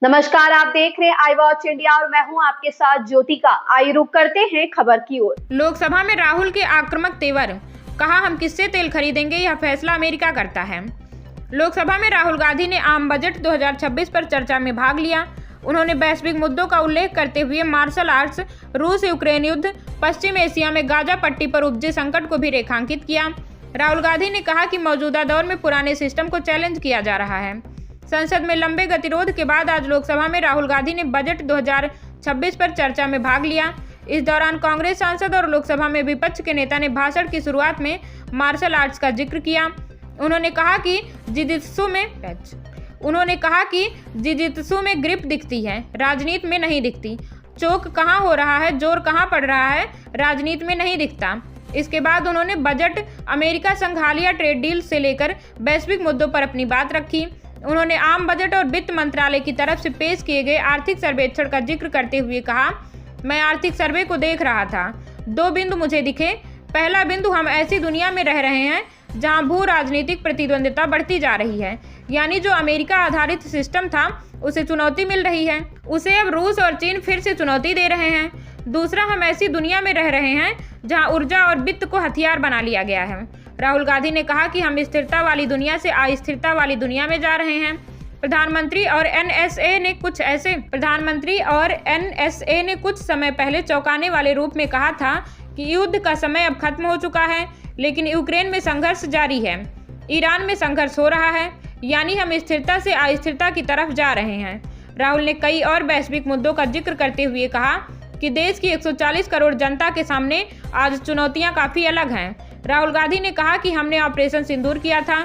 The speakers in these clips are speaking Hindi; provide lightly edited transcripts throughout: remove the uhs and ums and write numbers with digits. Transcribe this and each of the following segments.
नमस्कार, आप देख रहे हैं आई वॉच इंडिया और मैं हूं आपके साथ ज्योतिका। आइए रुक करते हैं खबर की ओर। लोकसभा में राहुल के आक्रामक तेवर, कहा हम किससे तेल खरीदेंगे, यह फैसला अमेरिका करता है। लोकसभा में राहुल गांधी ने आम बजट 2026 पर चर्चा में भाग लिया। उन्होंने वैश्विक मुद्दों का उल्लेख करते हुए मार्शल आर्ट्स, रूस यूक्रेन युद्ध, पश्चिम एशिया में गाजा पट्टी पर उपजे संकट को भी रेखांकित किया। राहुल गांधी ने कहा कि मौजूदा दौर में पुराने सिस्टम को चैलेंज किया जा रहा है। संसद में लंबे गतिरोध के बाद आज लोकसभा में राहुल गांधी ने बजट 2026 पर चर्चा में भाग लिया। इस दौरान कांग्रेस सांसद और लोकसभा में विपक्ष के नेता ने भाषण की शुरुआत में मार्शल आर्ट्स का जिक्र किया। उन्होंने कहा कि जिजित्सु में ग्रिप दिखती है, राजनीति में नहीं दिखती। चोक कहाँ हो रहा है, जोर कहाँ पड़ रहा है, राजनीति में नहीं दिखता। इसके बाद उन्होंने बजट, अमेरिका संघ हालिया ट्रेड डील से लेकर वैश्विक मुद्दों पर अपनी बात रखी। उन्होंने आम बजट और वित्त मंत्रालय की तरफ से पेश किए गए आर्थिक सर्वेक्षण का जिक्र करते हुए कहा, मैं आर्थिक सर्वे को देख रहा था। 2 बिंदु मुझे दिखे। पहला बिंदु, हम ऐसी दुनिया में रह रहे हैं जहां भू राजनीतिक प्रतिद्वंदिता बढ़ती जा रही है, यानी जो अमेरिका आधारित सिस्टम था उसे चुनौती मिल रही है, उसे अब रूस और चीन फिर से चुनौती दे रहे हैं। दूसरा, हम ऐसी दुनिया में रह रहे हैं जहां ऊर्जा और वित्त को हथियार बना लिया गया है। राहुल गांधी ने कहा कि हम स्थिरता वाली दुनिया से अस्थिरता वाली दुनिया में जा रहे हैं। प्रधानमंत्री और एनएसए ने कुछ समय पहले चौंकाने वाले रूप में कहा था कि युद्ध का समय अब खत्म हो चुका है, लेकिन यूक्रेन में संघर्ष जारी है, ईरान में संघर्ष हो रहा है, यानी हम स्थिरता से अस्थिरता की तरफ जा रहे हैं। राहुल ने कई और वैश्विक मुद्दों का जिक्र करते हुए कहा कि देश की 140 करोड़ जनता के सामने आज चुनौतियां काफ़ी अलग हैं। राहुल गांधी ने कहा कि हमने ऑपरेशन सिंदूर किया था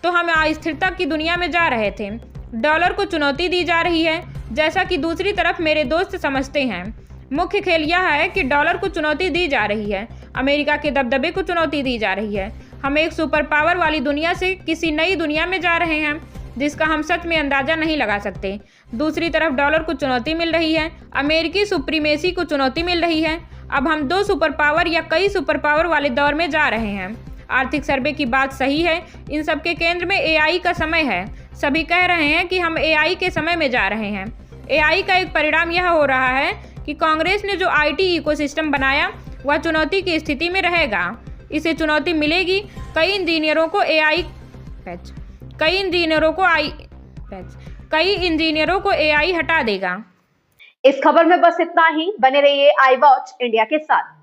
तो हम अस्थिरता की दुनिया में जा रहे थे। डॉलर को चुनौती दी जा रही है, जैसा कि दूसरी तरफ मेरे दोस्त समझते हैं। मुख्य खेल यह है कि डॉलर को चुनौती दी जा रही है, अमेरिका के दबदबे को चुनौती दी जा रही है। हम एक सुपर पावर वाली दुनिया से किसी नई दुनिया में जा रहे हैं जिसका हम सच में अंदाजा नहीं लगा सकते। दूसरी तरफ डॉलर को चुनौती मिल रही है, अमेरिकी सुप्रीमेसी को चुनौती मिल रही है। अब हम 2 सुपर पावर या कई सुपर पावर वाले दौर में जा रहे हैं। आर्थिक सर्वे की बात सही है, इन सब के केंद्र में एआई का समय है। सभी कह रहे हैं कि हम एआई के समय में जा रहे हैं। एआई का एक परिणाम यह हो रहा है कि कांग्रेस ने जो आईटी इकोसिस्टम बनाया वह चुनौती की स्थिति में रहेगा। इसे चुनौती मिलेगी। कई इंजीनियरों को एआई हटा देगा। इस खबर में बस इतना ही। बने रहिए आई वॉच इंडिया के साथ।